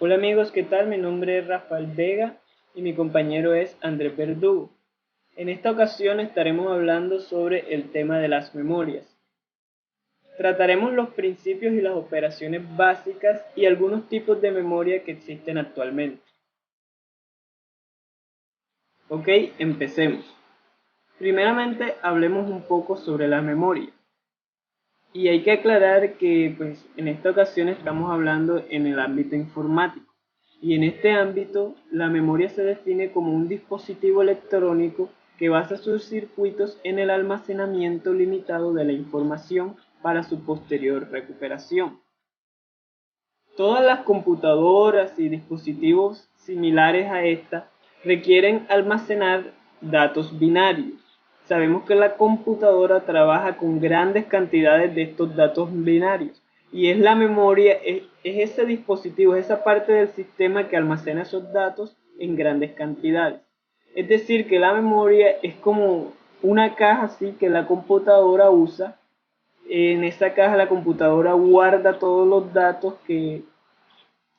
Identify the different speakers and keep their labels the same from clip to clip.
Speaker 1: Hola amigos, ¿qué tal? Mi nombre es Rafael Vega y mi compañero es Andrés Verdugo. En esta ocasión estaremos hablando sobre el tema de las memorias. Trataremos los principios y las operaciones básicas y algunos tipos de memoria que existen actualmente. Ok, empecemos. Primeramente hablemos un poco sobre la memoria. Y hay que aclarar que en esta ocasión estamos hablando en el ámbito informático. Y en este ámbito, la memoria se define como un dispositivo electrónico que basa sus circuitos en el almacenamiento limitado de la información para su posterior recuperación. Todas las computadoras y dispositivos similares a esta requieren almacenar datos binarios. Sabemos que la computadora trabaja con grandes cantidades de estos datos binarios y es la memoria, es ese dispositivo, es esa parte del sistema que almacena esos datos en grandes cantidades. Es decir, que la memoria es como una caja así que la computadora usa. En esa caja la computadora guarda todos los datos que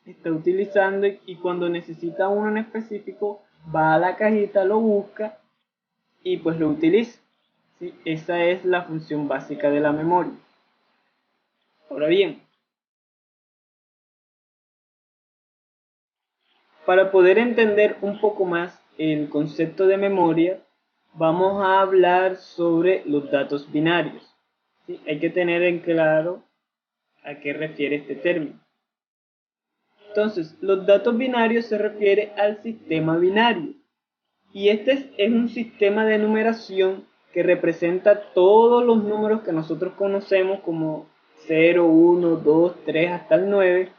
Speaker 1: está utilizando y cuando necesita uno en específico va a la cajita, lo busca y pues lo utiliza. ¿Sí? Esa es la función básica de la memoria. Ahora bien, para poder entender un poco más el concepto de memoria, vamos a hablar sobre los datos binarios. ¿Sí? Hay que tener en claro a qué refiere este término. Entonces, los datos binarios se refiere al sistema binario. Y este es un sistema de numeración que representa todos los números que nosotros conocemos como 0, 1, 2, 3 hasta el 9.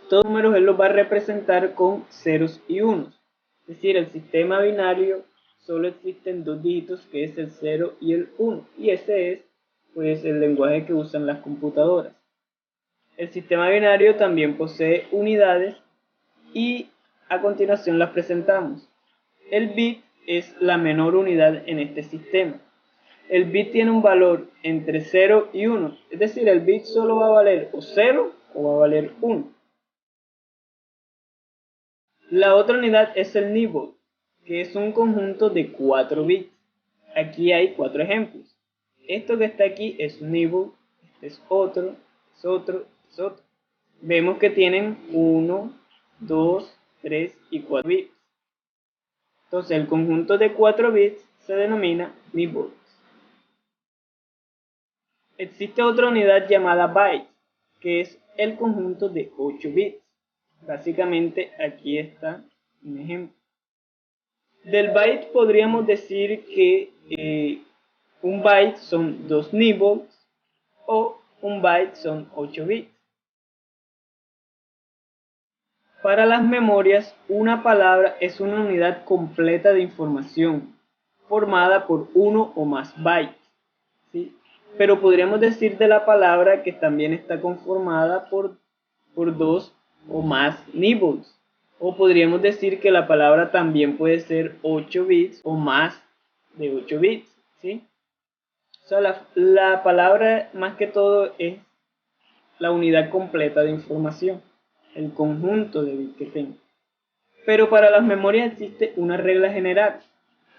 Speaker 1: Todos los números él los va a representar con ceros y unos. Es decir, el sistema binario solo existen dos dígitos que es el 0 y el 1. Y ese es pues el lenguaje que usan las computadoras. El sistema binario también posee unidades y a continuación las presentamos. El bit es la menor unidad en este sistema. El bit tiene un valor entre 0 y 1, es decir, el bit solo va a valer o 0 o va a valer 1. La otra unidad es el nibble, que es un conjunto de 4 bits. Aquí hay 4 ejemplos. Esto que está aquí es un nibble, este es otro, es otro, es otro. Vemos que tienen 1, 2, 3 y 4 bits. Entonces el conjunto de 4 bits se denomina nibble. Existe otra unidad llamada byte, que es el conjunto de 8 bits. Básicamente aquí está un ejemplo. Del byte podríamos decir que un byte son 2 nibbles o un byte son 8 bits. Para las memorias, una palabra es una unidad completa de información formada por uno o más bytes. ¿Sí? Pero podríamos decir de la palabra que también está conformada por dos o más nibbles. O podríamos decir que la palabra también puede ser 8 bits o más de 8 bits. ¿Sí? O sea, la palabra más que todo es la unidad completa de información, el conjunto de bits que tenga. Pero para las memorias existe una regla general.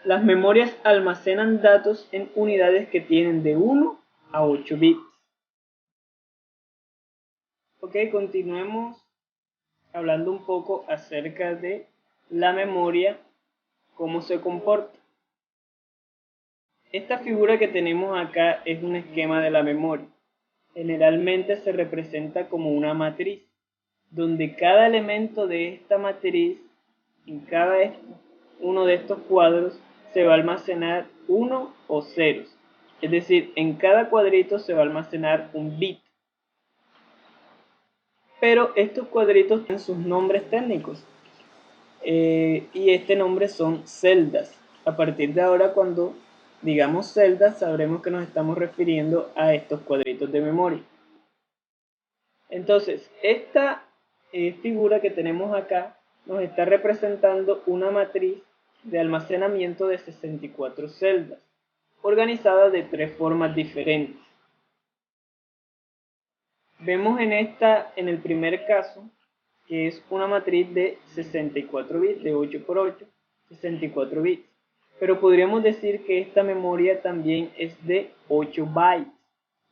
Speaker 1: Las memorias almacenan datos en unidades que tienen de 1 a 8 bits. Ok, continuemos hablando un poco acerca de la memoria, cómo se comporta. Esta figura que tenemos acá es un esquema de la memoria. Generalmente se representa como una matriz, donde cada elemento de esta matriz, en cada uno de estos cuadros, se va a almacenar 1 o ceros. Es decir, en cada cuadrito se va a almacenar un bit. Pero estos cuadritos tienen sus nombres técnicos. Y este nombre son celdas. A partir de ahora, cuando digamos celdas, sabremos que nos estamos refiriendo a estos cuadritos de memoria. Entonces, esta figura que tenemos acá nos está representando una matriz de almacenamiento de 64 celdas, organizadas de 3 formas diferentes. Vemos en el primer caso que es una matriz de 64 bits, de 8 por 8, 64 bits. Pero podríamos decir que esta memoria también es de 8 bytes,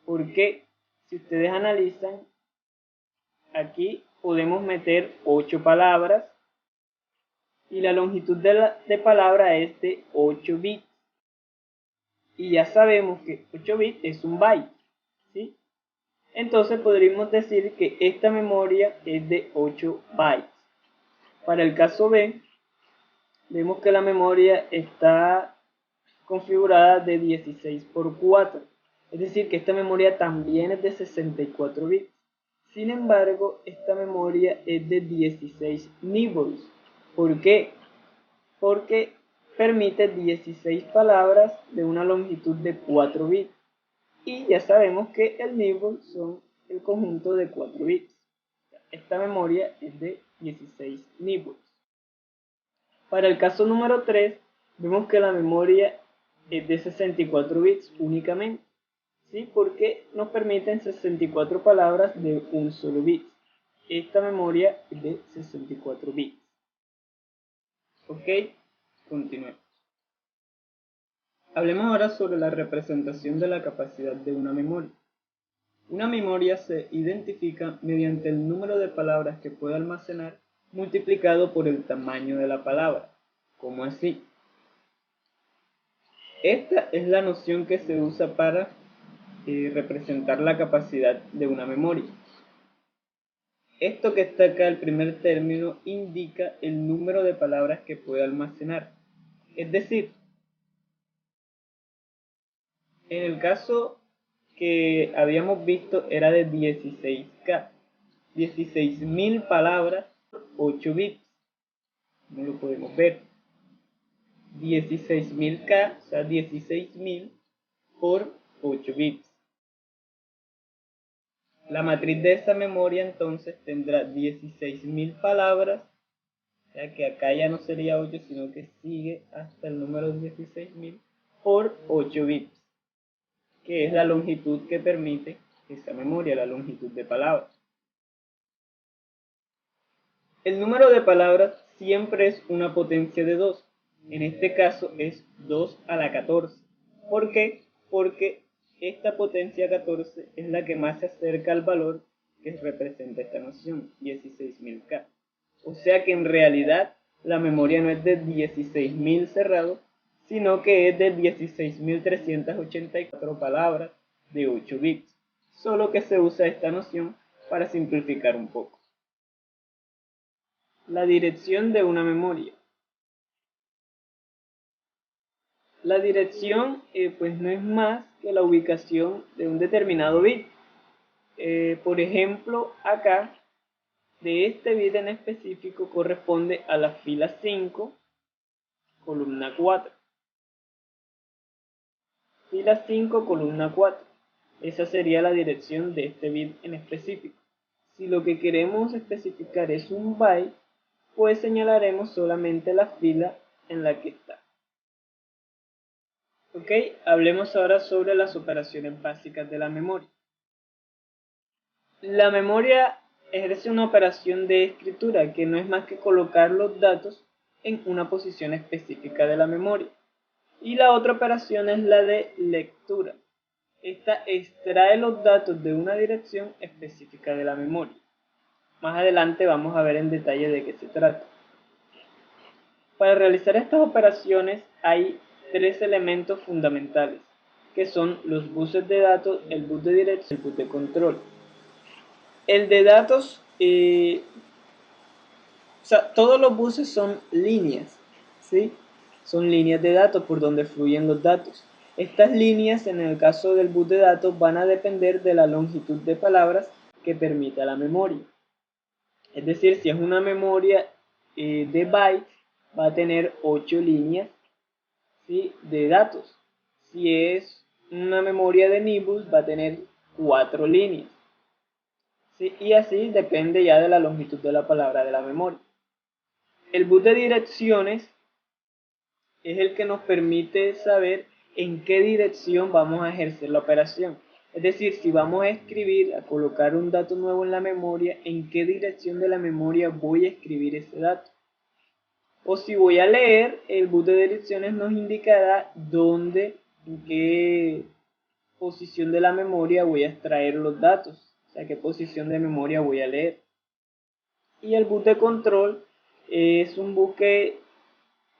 Speaker 1: porque si ustedes analizan, aquí podemos meter 8 palabras y la longitud de palabra es de 8 bits. Y ya sabemos que 8 bits es un byte, ¿sí? Entonces podríamos decir que esta memoria es de 8 bytes. Para el caso B, vemos que la memoria está configurada de 16 por 4. Es decir, que esta memoria también es de 64 bits. Sin embargo, esta memoria es de 16 nibbles. ¿Por qué? Porque permite 16 palabras de una longitud de 4 bits. Y ya sabemos que el nibble son el conjunto de 4 bits. Esta memoria es de 16 nibbles. Para el caso número 3, vemos que la memoria es de 64 bits únicamente, ¿sí? Porque nos permiten 64 palabras de un solo bit. Esta memoria es de 64 bits. Ok, continuemos. Hablemos ahora sobre la representación de la capacidad de una memoria. Una memoria se identifica mediante el número de palabras que puede almacenar multiplicado por el tamaño de la palabra. ¿Cómo así? Esta es la noción que se usa para representar la capacidad de una memoria. Esto que está acá, el primer término, indica el número de palabras que puede almacenar. Es decir, en el caso que habíamos visto era de 16K, 16.000 palabras, 8 bits. No lo podemos ver. 16.000K, o sea, 16.000 por 8 bits. La matriz de esa memoria entonces tendrá 16.000 palabras, o sea que acá ya no sería 8, sino que sigue hasta el número 16.000 por 8 bits, que es la longitud que permite esa memoria, la longitud de palabras. El número de palabras siempre es una potencia de 2, en este caso es 2 a la 14. ¿Por qué? Porque esta potencia 14 es la que más se acerca al valor que representa esta noción, 16.000K. O sea que en realidad la memoria no es de 16.000 cerrado, sino que es de 16.384 palabras de 8 bits. Solo que se usa esta noción para simplificar un poco. La dirección de una memoria. La dirección pues no es más que la ubicación de un determinado bit. Por ejemplo, acá, de este bit en específico corresponde a la fila 5, columna 4. Fila 5, columna 4. Esa sería la dirección de este bit en específico. Si lo que queremos especificar es un byte, pues señalaremos solamente la fila en la que está. Ok, hablemos ahora sobre las operaciones básicas de la memoria. La memoria ejerce una operación de escritura que no es más que colocar los datos en una posición específica de la memoria. Y la otra operación es la de lectura. Esta extrae los datos de una dirección específica de la memoria. Más adelante vamos a ver en detalle de qué se trata. Para realizar estas operaciones hay tres elementos fundamentales, que son los buses de datos, el bus de dirección y el bus de control. El de datos, todos los buses son líneas, ¿sí? Son líneas de datos por donde fluyen los datos. Estas líneas, en el caso del bus de datos, van a depender de la longitud de palabras que permita la memoria. Es decir, si es una memoria de bytes, va a tener 8 líneas, ¿sí?, de datos. Si es una memoria de nibbles, va a tener 4 líneas, ¿sí? Y así depende ya de la longitud de la palabra de la memoria. El bus de direcciones es el que nos permite saber en qué dirección vamos a ejercer la operación. Es decir, si vamos a escribir, a colocar un dato nuevo en la memoria, ¿en qué dirección de la memoria voy a escribir ese dato? O si voy a leer, el bus de direcciones nos indicará dónde, en qué posición de la memoria voy a extraer los datos, o sea, qué posición de memoria voy a leer. Y el bus de control es un bus que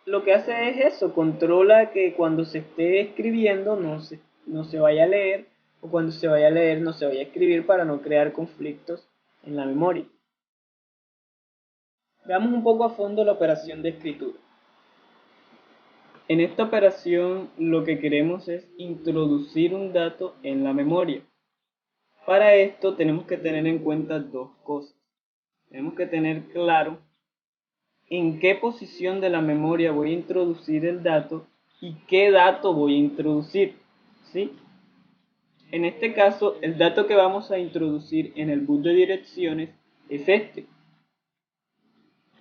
Speaker 1: lo que hace es eso, controla que cuando se esté escribiendo no se vaya a leer, o cuando se vaya a leer no se vaya a escribir para no crear conflictos en la memoria. Veamos un poco a fondo la operación de escritura. En esta operación lo que queremos es introducir un dato en la memoria. Para esto tenemos que tener en cuenta dos cosas. Tenemos que tener claro en qué posición de la memoria voy a introducir el dato y qué dato voy a introducir, ¿sí? En este caso, el dato que vamos a introducir en el bus de direcciones es este.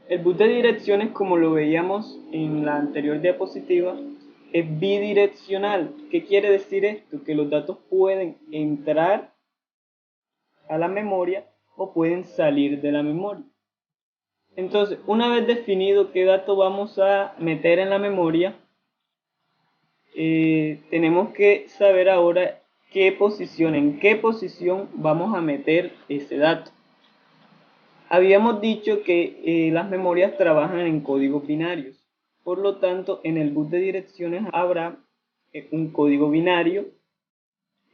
Speaker 1: El bus de direcciones, como lo veíamos en la anterior diapositiva, es bidireccional. ¿Qué quiere decir esto? Que los datos pueden entrar a la memoria o pueden salir de la memoria. Entonces, una vez definido qué dato vamos a meter en la memoria, tenemos que saber ahora en qué posición vamos a meter ese dato. Habíamos dicho que las memorias trabajan en códigos binarios. Por lo tanto, en el bus de direcciones habrá un código binario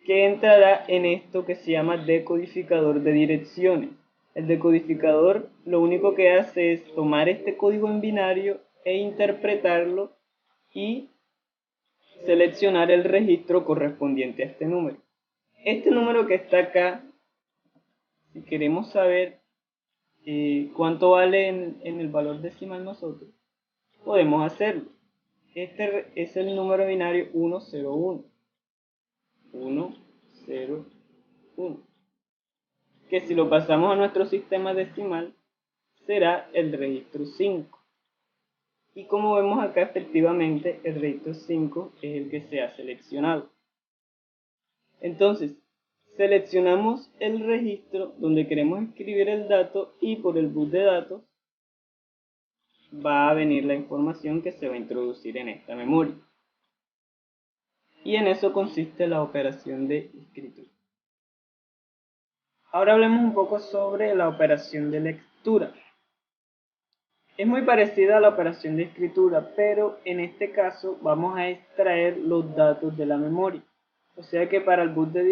Speaker 1: que entrará en esto que se llama decodificador de direcciones. El decodificador lo único que hace es tomar este código en binario e interpretarlo y seleccionar el registro correspondiente a este número. Este número que está acá, si queremos saber cuánto vale en el valor decimal nosotros, podemos hacerlo. Este es el número binario 101. 101. Que si lo pasamos a nuestro sistema decimal, será el registro 5. Y como vemos acá, efectivamente, el registro 5 es el que se ha seleccionado. Entonces, seleccionamos el registro donde queremos escribir el dato y por el bus de datos va a venir la información que se va a introducir en esta memoria. Y en eso consiste la operación de escritura. Ahora hablemos un poco sobre la operación de lectura. Es muy parecida a la operación de escritura, pero en este caso vamos a extraer los datos de la memoria. O sea que para el bus de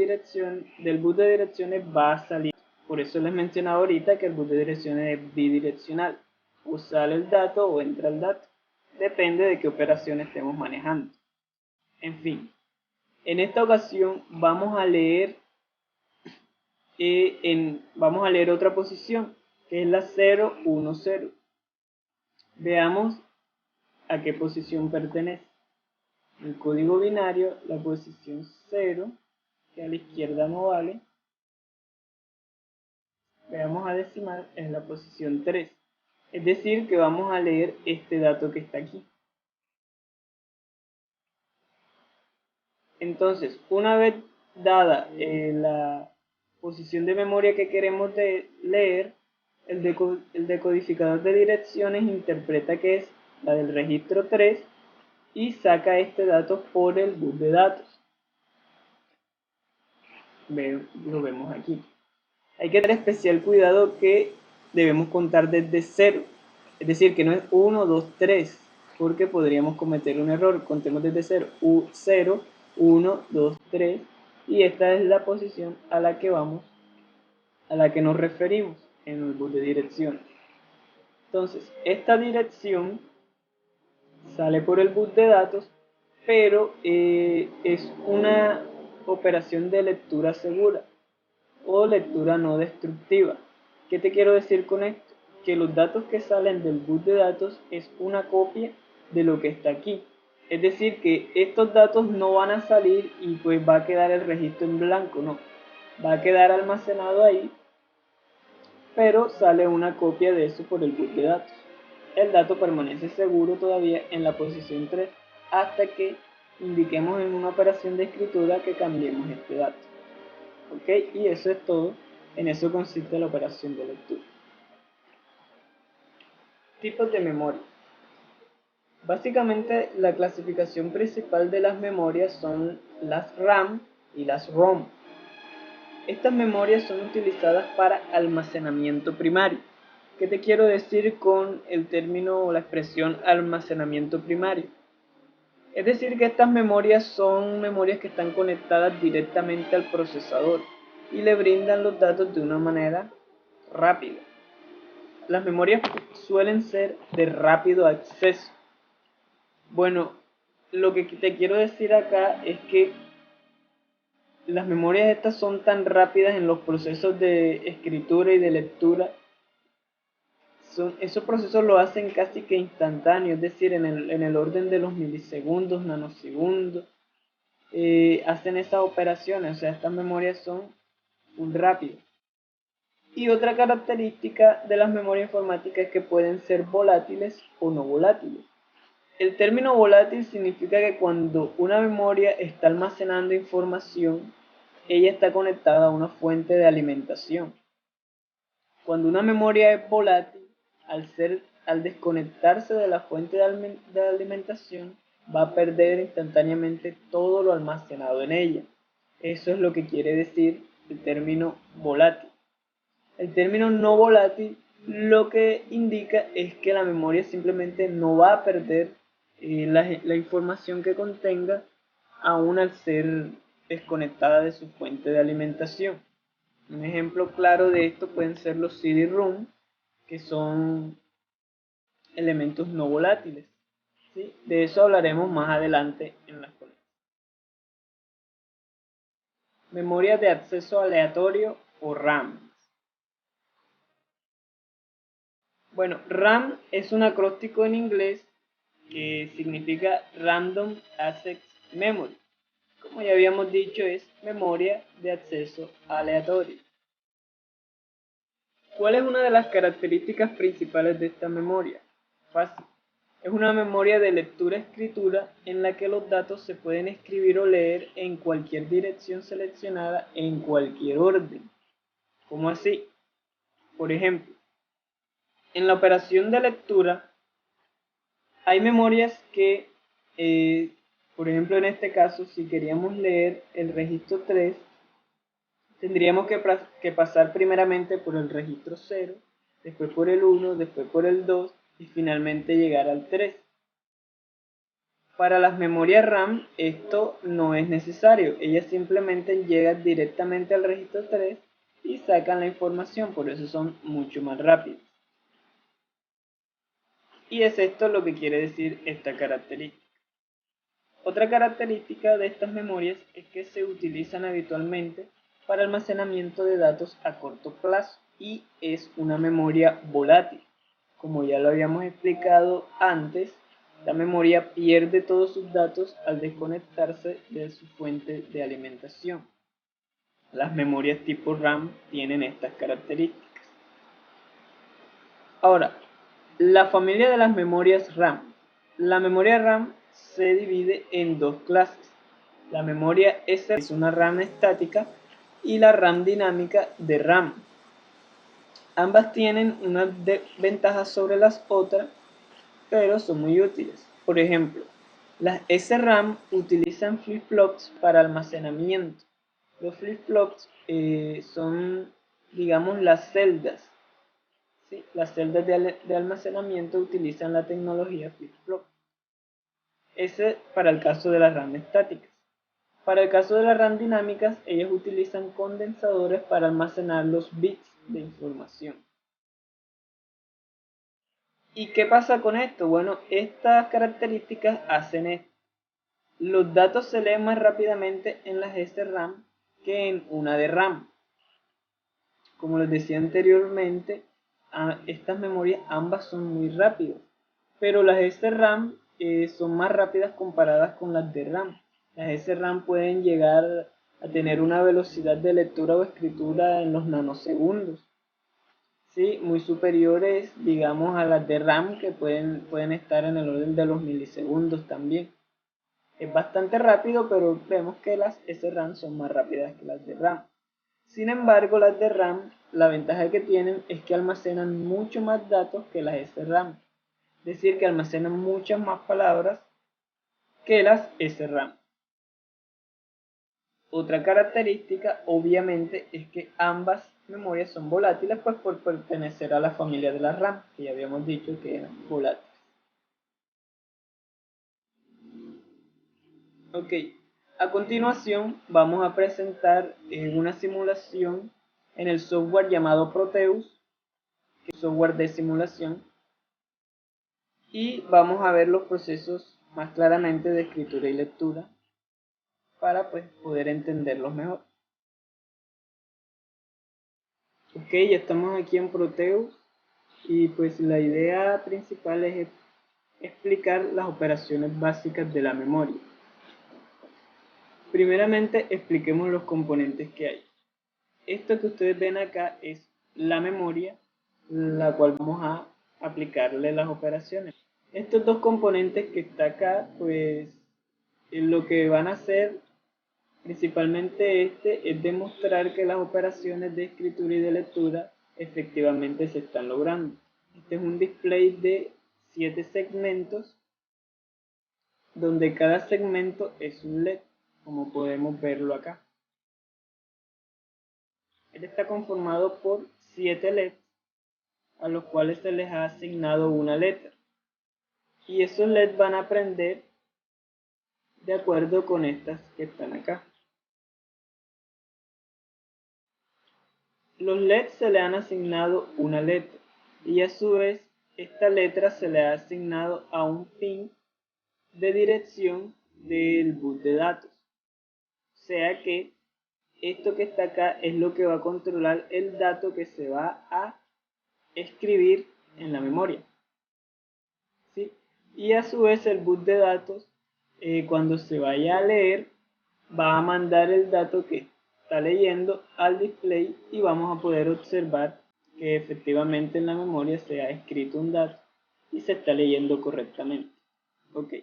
Speaker 1: del bus de direcciones va a salir. Por eso les mencionaba ahorita que el bus de direcciones es bidireccional. O sale el dato o entra el dato. Depende de qué operación estemos manejando. En fin, en esta ocasión vamos a leer otra posición, que es la 010. Veamos a qué posición pertenece. El código binario, la posición 0, que a la izquierda no vale. Veamos a decimal, es la posición 3. Es decir, que vamos a leer este dato que está aquí. Entonces, una vez dada la posición de memoria que queremos leer, el decodificador de direcciones interpreta que es la del registro 3 y saca este dato por el bus de datos. Lo vemos aquí. Hay que tener especial cuidado que debemos contar desde 0. Es decir, que no es 1, 2, 3, porque podríamos cometer un error. Contemos desde 0. 0, 1, 2, 3. Y esta es la posición a la que nos referimos en el bus de direcciones. Entonces, esta dirección sale por el bus de datos, pero es una operación de lectura segura o lectura no destructiva. ¿Qué te quiero decir con esto? Que los datos que salen del bus de datos es una copia de lo que está aquí. Es decir, que estos datos no van a salir y pues va a quedar el registro en blanco, no. Va a quedar almacenado ahí, pero sale una copia de eso por el bus de datos. El dato permanece seguro todavía en la posición 3 hasta que indiquemos en una operación de escritura que cambiemos este dato. ¿Ok? Y eso es todo. En eso consiste la operación de lectura. Tipos de memoria. Básicamente la clasificación principal de las memorias son las RAM y las ROM. Estas memorias son utilizadas para almacenamiento primario. ¿Qué te quiero decir con el término o la expresión almacenamiento primario? Es decir, que estas memorias son memorias que están conectadas directamente al procesador y le brindan los datos de una manera rápida. Las memorias suelen ser de rápido acceso. Bueno, lo que te quiero decir acá es que las memorias estas son tan rápidas en los procesos de escritura y de lectura. Esos procesos lo hacen casi que instantáneo, es decir, en el orden de los milisegundos, nanosegundos. Hacen esas operaciones, o sea, estas memorias son muy rápidas. Y otra característica de las memorias informáticas es que pueden ser volátiles o no volátiles. El término volátil significa que cuando una memoria está almacenando información, ella está conectada a una fuente de alimentación. Cuando una memoria es volátil, al desconectarse de la fuente de alimentación, va a perder instantáneamente todo lo almacenado en ella. Eso es lo que quiere decir el término volátil. El término no volátil lo que indica es que la memoria simplemente no va a perder la información que contenga aún al ser desconectada de su fuente de alimentación. Un ejemplo claro de esto pueden ser los CD-ROM, que son elementos no volátiles. ¿Sí? De eso hablaremos más adelante en la clase. Memoria de acceso aleatorio o RAM. Bueno, RAM es un acróstico en inglés que significa Random Access Memory. Como ya habíamos dicho, es memoria de acceso aleatorio. ¿Cuál es una de las características principales de esta memoria? Fácil. Es una memoria de lectura-escritura en la que los datos se pueden escribir o leer en cualquier dirección seleccionada en cualquier orden. ¿Cómo así? Por ejemplo, en la operación de lectura hay memorias que, por ejemplo en este caso, si queríamos leer el registro 3, tendríamos que pasar primeramente por el registro 0, después por el 1, después por el 2 y finalmente llegar al 3. Para las memorias RAM esto no es necesario, ellas simplemente llegan directamente al registro 3 y sacan la información, por eso son mucho más rápidas. Y es esto lo que quiere decir esta característica. Otra característica de estas memorias es que se utilizan habitualmente para almacenamiento de datos a corto plazo y es una memoria volátil. Como ya lo habíamos explicado antes, la memoria pierde todos sus datos al desconectarse de su fuente de alimentación. Las memorias tipo RAM tienen estas características. Ahora, la familia de las memorias RAM. La memoria RAM se divide en dos clases. La memoria SRAM es una RAM estática y la RAM dinámica de RAM. Ambas tienen unas ventajas sobre las otras, pero son muy útiles. Por ejemplo, las SRAM utilizan flip-flops para almacenamiento. Los flip-flops son, digamos, las celdas. ¿Sí? Las celdas de almacenamiento utilizan la tecnología flip-flop. Ese para el caso de las RAM estáticas. Para el caso de las RAM dinámicas, ellas utilizan condensadores para almacenar los bits de información. ¿Y qué pasa con esto? Bueno, estas características hacen esto. Los datos se leen más rápidamente en las SRAM que en una de RAM. Como les decía anteriormente, estas memorias ambas son muy rápidas, pero las SRAM son más rápidas comparadas con las de RAM. Las SRAM pueden llegar a tener una velocidad de lectura o escritura en los nanosegundos, ¿sí? Muy superiores, digamos, a las de RAM, que pueden estar en el orden de los milisegundos también. Es bastante rápido, pero vemos que las SRAM son más rápidas que las de RAM. Sin embargo, las de RAM, la ventaja que tienen es que almacenan mucho más datos que las SRAM, es decir, que almacenan muchas más palabras que las SRAM. Otra característica, obviamente, es que ambas memorias son volátiles, pues por pertenecer a la familia de la RAM, que ya habíamos dicho que eran volátiles. Ok, a continuación vamos a presentar una simulación en el software llamado Proteus, que es software de simulación, y vamos a ver los procesos más claramente de escritura y lectura para pues poder entenderlos mejor. Ok, ya estamos aquí en Proteus y pues la idea principal es explicar las operaciones básicas de la memoria. Primeramente expliquemos los componentes que hay. Esto que ustedes ven acá es la memoria, la cual vamos a aplicarle las operaciones. Estos dos componentes que está acá, pues lo que van a hacer, principalmente es demostrar que las operaciones de escritura y de lectura efectivamente se están logrando. Este es un display de 7 segmentos, donde cada segmento es un LED, como podemos verlo acá. Él está conformado por 7 LEDs, a los cuales se les ha asignado una letra. Y esos LEDs van a aprender de acuerdo con estas que están acá. Los LEDs se le han asignado una letra, y a su vez esta letra se le ha asignado a un pin de dirección del bus de datos. O sea que esto que está acá es lo que va a controlar el dato que se va a escribir en la memoria. ¿Sí? Y a su vez el bus de datos, cuando se vaya a leer, va a mandar el dato que está leyendo al display y vamos a poder observar que efectivamente en la memoria se ha escrito un dato y se está leyendo correctamente. Ok.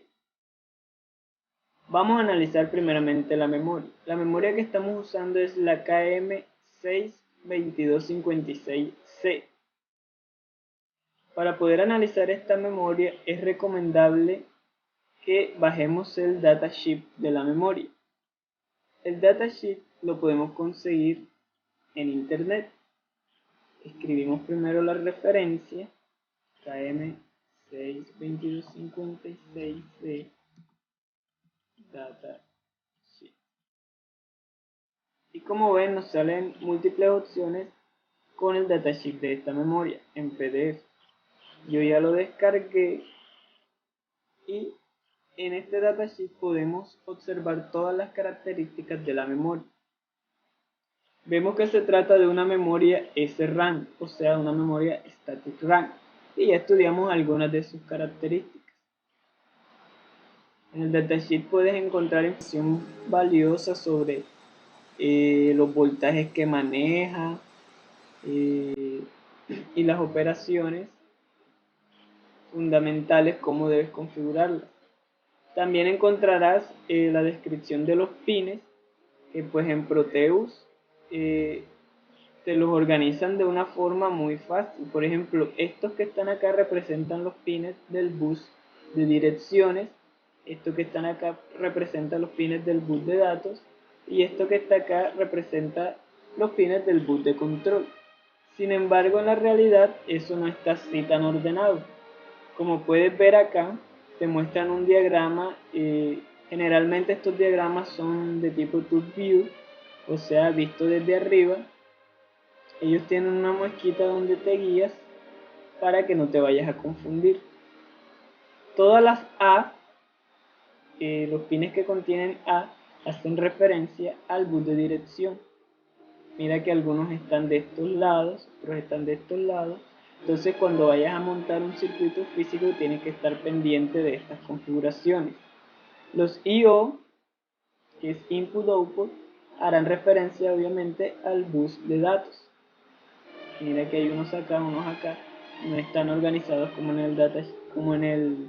Speaker 1: Vamos a analizar primeramente la memoria. La memoria que estamos usando es la KM62256C. Para poder analizar esta memoria es recomendable que bajemos el datasheet de la memoria. El datasheet lo podemos conseguir en internet. Escribimos primero la referencia KM62256C datasheet. Y como ven, nos salen múltiples opciones con el datasheet de esta memoria en PDF. Yo ya lo descargué y en este datasheet podemos observar todas las características de la memoria. Vemos que se trata de una memoria SRAM, o sea, una memoria Static RAM, y ya estudiamos algunas de sus características. En el datasheet puedes encontrar información valiosa sobre los voltajes que maneja y las operaciones fundamentales, cómo debes configurarlas. También encontrarás la descripción de los pines, que pues en Proteus te los organizan de una forma muy fácil. Por ejemplo, estos que están acá representan los pines del bus de direcciones, estos que están acá representan los pines del bus de datos, y esto que está acá representa los pines del bus de control. Sin embargo, en la realidad eso no está así tan ordenado. Como puedes ver acá, te muestran un diagrama. Generalmente estos diagramas son de tipo Top View, o sea, visto desde arriba. Ellos tienen una muesquita donde te guías para que no te vayas a confundir. Todas las A, los pines que contienen A, hacen referencia al bus de dirección. Mira que algunos están de estos lados, otros están de estos lados. Entonces cuando vayas a montar un circuito físico tienes que estar pendiente de estas configuraciones. Los I/O, que es Input/Output, harán referencia obviamente al bus de datos. Mira que hay unos acá, unos acá. No están organizados como en el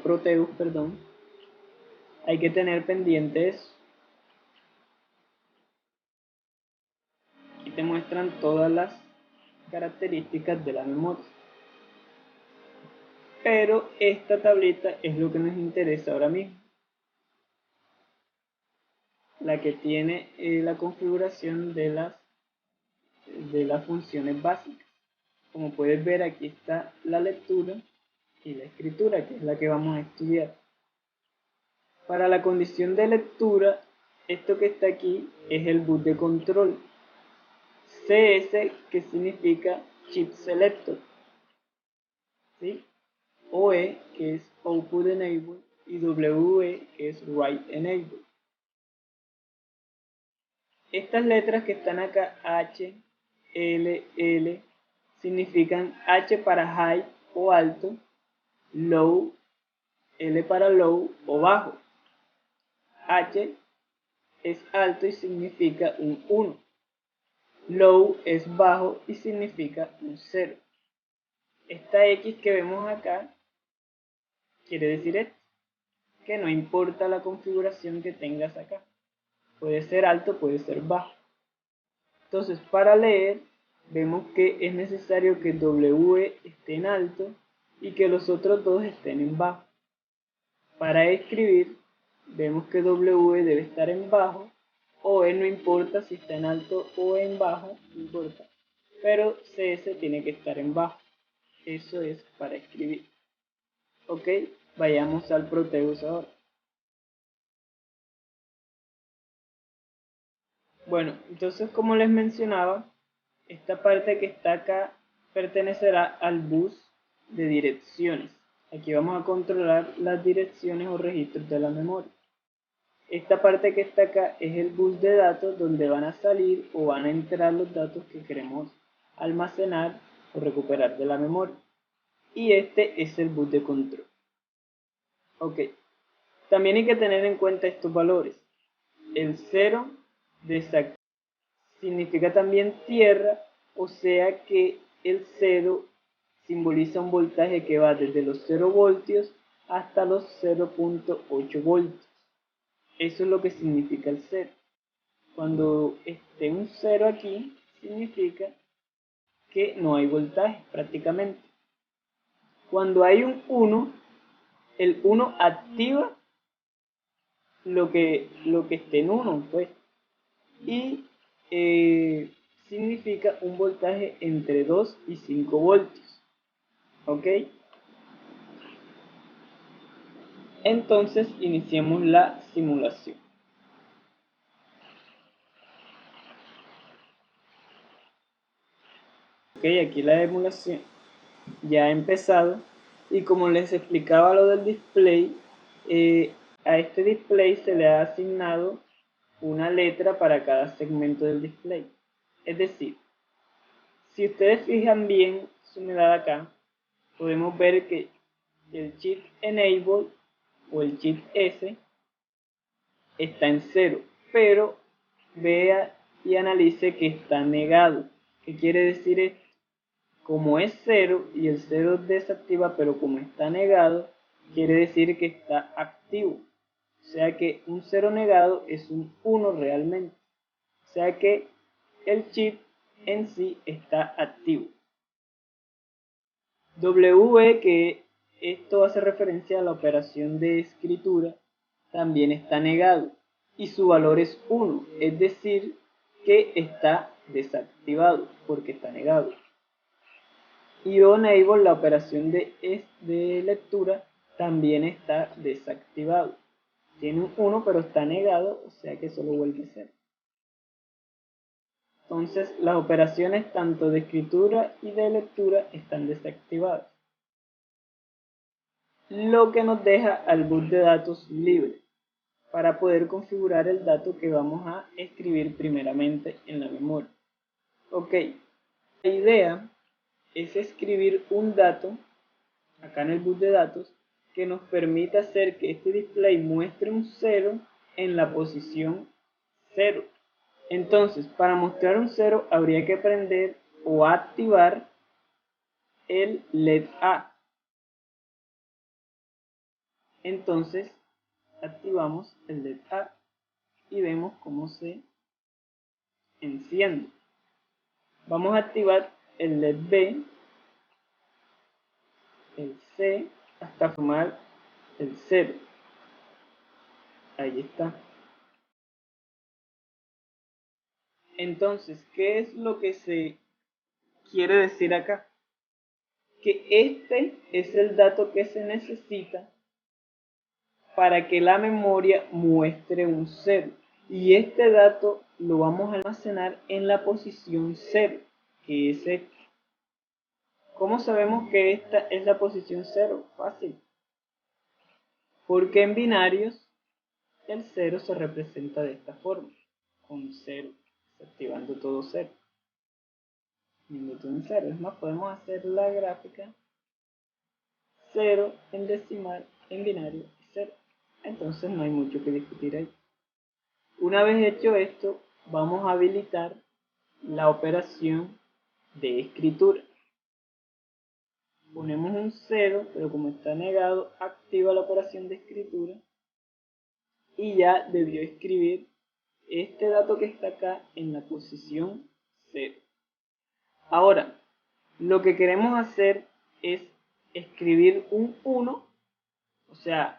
Speaker 1: Proteus, perdón. Hay que tener pendientes. te muestran todas las características de la memoria. Pero esta tablita es lo que nos interesa ahora mismo, la que tiene la configuración de las funciones básicas. Como puedes ver, aquí está la lectura y la escritura, que es la que vamos a estudiar. Para la condición de lectura, esto que está aquí es el bus de control. CS, que significa Chip Selector, ¿sí? OE, que es Output Enable, y WE, que es Write Enable. Estas letras que están acá, H, L, L, significan H para high o alto, low, L para low o bajo. H es alto y significa un 1. Low es bajo y significa un 0. Esta X que vemos acá quiere decir esto, que no importa la configuración que tengas acá. Puede ser alto, puede ser bajo. Entonces, para leer, vemos que es necesario que W esté en alto y que los otros dos estén en bajo. Para escribir, vemos que W debe estar en bajo, o E no importa si está en alto o en bajo, no importa. Pero CS tiene que estar en bajo. Eso es para escribir. Ok, vayamos al Proteus ahora. Bueno, entonces como les mencionaba, esta parte que está acá pertenecerá al bus de direcciones. Aquí vamos a controlar las direcciones o registros de la memoria. Esta parte que está acá es el bus de datos donde van a salir o van a entrar los datos que queremos almacenar o recuperar de la memoria. Y este es el bus de control. Ok, también hay que tener en cuenta estos valores. El 0 significa también tierra, o sea que el 0 simboliza un voltaje que va desde los 0 voltios hasta los 0.8 voltios. Eso es lo que significa el 0. Cuando esté un 0 aquí, significa que no hay voltaje prácticamente. Cuando hay un 1, el 1 activa lo que esté en 1, pues. Y significa un voltaje entre 2 y 5 voltios. ¿Ok? Entonces iniciemos la simulación. Ok, aquí la emulación ya ha empezado. Y como les explicaba lo del display, a este display se le ha asignado una letra para cada segmento del display. Es decir, si ustedes fijan bien su mirada acá, podemos ver que el chip Enable o el chip S está en 0, pero vea y analice que está negado. ¿Qué quiere decir esto? Como es 0 y el 0 desactiva, pero como está negado, quiere decir que está activo. O sea que un 0 negado es un 1 realmente. O sea que el chip en sí está activo. W, que esto hace referencia a la operación de escritura, también está negado y su valor es 1, es decir, que está desactivado porque está negado. Y enable, la operación de lectura, también está desactivado. Tiene un 1 pero está negado, o sea que solo vuelve a 0. Entonces las operaciones tanto de escritura y de lectura están desactivadas, lo que nos deja al bus de datos libre para poder configurar el dato que vamos a escribir primeramente en la memoria. Ok, la idea es escribir un dato acá en el bus de datos que nos permita hacer que este display muestre un 0 en la posición 0. Entonces, para mostrar un 0 habría que prender o activar el LED A. Entonces, activamos el LED A y vemos cómo se enciende. Vamos a activar el LED B, el C, hasta formar el 0. Ahí está. Entonces, ¿qué es lo que se quiere decir acá? Que este es el dato que se necesita para que la memoria muestre un 0. Y este dato lo vamos a almacenar en la posición 0, que es este. ¿Cómo sabemos que esta es la posición 0? Fácil. Porque en binarios el 0 se representa de esta forma, con 0, activando todo 0. Minuto en 0. Es más, podemos hacer la gráfica 0 en decimal, en binario y 0. Entonces no hay mucho que discutir ahí. Una vez hecho esto, vamos a habilitar la operación de escritura. Ponemos un 0, pero como está negado, activa la operación de escritura y ya debió escribir este dato que está acá en la posición 0. Ahora, lo que queremos hacer es escribir un 1, o sea,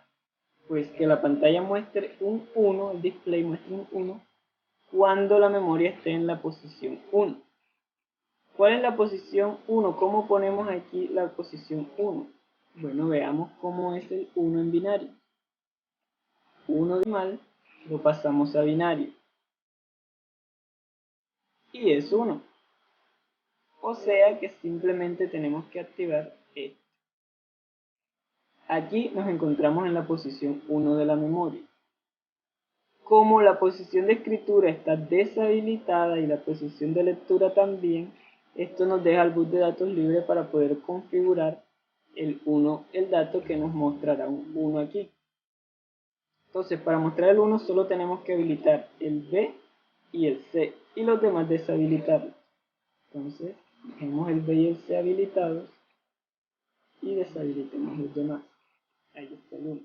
Speaker 1: pues que la pantalla muestre un 1, el display muestre un 1, cuando la memoria esté en la posición 1. ¿Cuál es la posición 1? ¿Cómo ponemos aquí la posición 1? Bueno, veamos cómo es el 1 en binario. 1 decimal lo pasamos a binario. Y es 1. O sea que simplemente tenemos que activar esto. Aquí nos encontramos en la posición 1 de la memoria. Como la posición de escritura está deshabilitada y la posición de lectura también, esto nos deja el bus de datos libre para poder configurar el dato que nos mostrará un 1 aquí. Entonces, para mostrar el 1 solo tenemos que habilitar el B y el C y los demás deshabilitarlos. Entonces, dejemos el B y el C habilitados y deshabilitemos los demás. Ahí está el 1.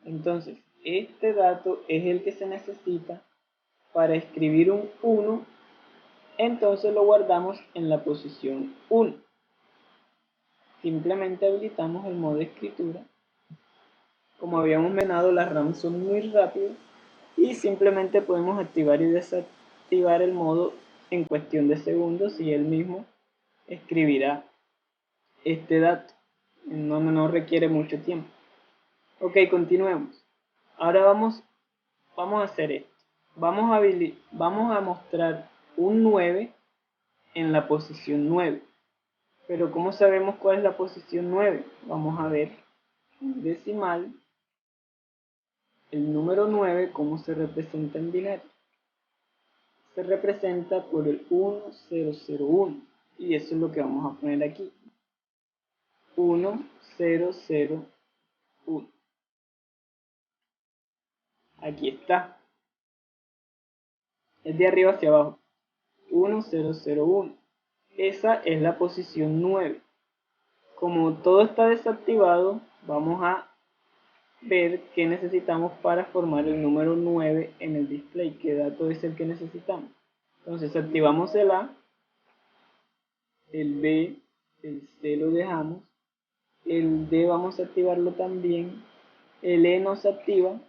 Speaker 1: Entonces, este dato es el que se necesita para escribir un 1, entonces lo guardamos en la posición 1. Simplemente habilitamos el modo de escritura. Como habíamos mencionado, las RAM son muy rápidas y simplemente podemos activar y desactivar el modo en cuestión de segundos y él mismo escribirá este dato. No requiere mucho tiempo. Ok, continuemos. Ahora vamos a hacer esto. Vamos a mostrar un 9 en la posición 9. Pero ¿cómo sabemos cuál es la posición 9? Vamos a ver en decimal el número 9, ¿cómo se representa en binario? Se representa por el 1001 y eso es lo que vamos a poner aquí. 1001. Aquí está. Es de arriba hacia abajo. 1001. Esa es la posición 9. Como todo está desactivado, vamos a ver qué necesitamos para formar el número 9 en el display, qué dato es el que necesitamos. Entonces activamos el A, el B, el C lo dejamos, el D vamos a activarlo también, el E no se activa,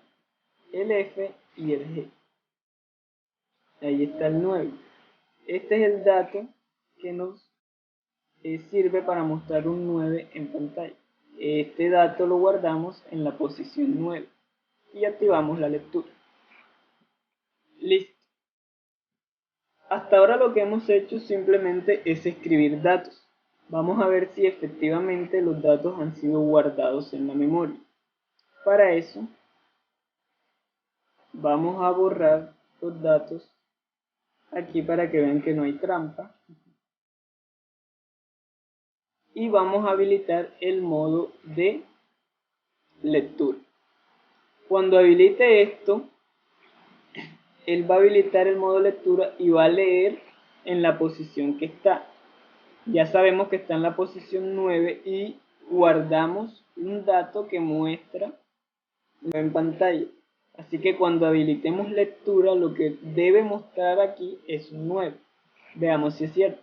Speaker 1: el F y el G. Ahí está el 9. Este es el dato que nos sirve para mostrar un 9 en pantalla. Este dato lo guardamos en la posición 9 y activamos la lectura. Listo. Hasta ahora lo que hemos hecho simplemente es escribir datos. Vamos a ver si efectivamente los datos han sido guardados en la memoria. Para eso, vamos a borrar los datos aquí para que vean que no hay trampa. Y vamos a habilitar el modo de lectura. Cuando habilite esto, él va a habilitar el modo lectura y va a leer en la posición que está. Ya sabemos que está en la posición 9 y guardamos un dato que muestra en pantalla. Así que cuando habilitemos lectura, lo que debe mostrar aquí es un 9. Veamos si es cierto.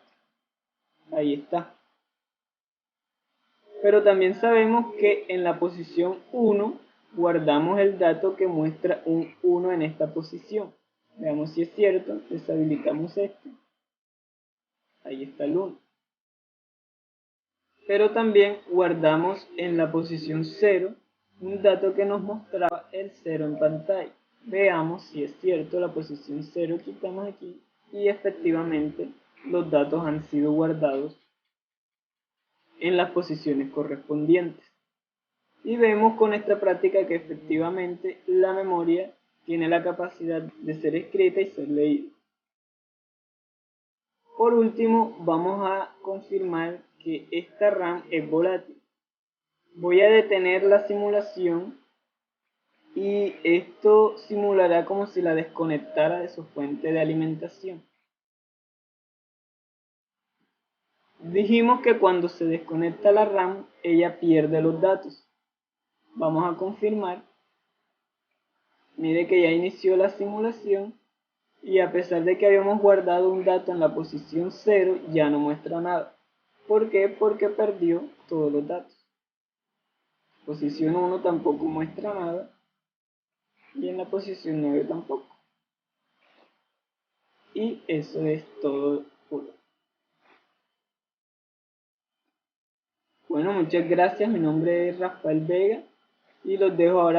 Speaker 1: Ahí está. Pero también sabemos que en la posición 1 guardamos el dato que muestra un 1 en esta posición. Veamos si es cierto. Deshabilitamos esto. Ahí está el 1. Pero también guardamos en la posición 0 un dato que nos mostraba el 0 en pantalla. Veamos si es cierto. La posición 0 quitamos aquí y efectivamente los datos han sido guardados en las posiciones correspondientes. Y vemos con esta práctica que efectivamente la memoria tiene la capacidad de ser escrita y ser leída. Por último, vamos a confirmar que esta RAM es volátil. Voy a detener la simulación y esto simulará como si la desconectara de su fuente de alimentación. Dijimos que cuando se desconecta la RAM, ella pierde los datos. Vamos a confirmar. Mire que ya inició la simulación y a pesar de que habíamos guardado un dato en la posición 0, ya no muestra nada. ¿Por qué? Porque perdió todos los datos. Posición 1 tampoco muestra nada y en la posición 9 tampoco. Y eso es todo por hoy. Bueno, muchas gracias. Mi nombre es Rafael Vega y los dejo ahora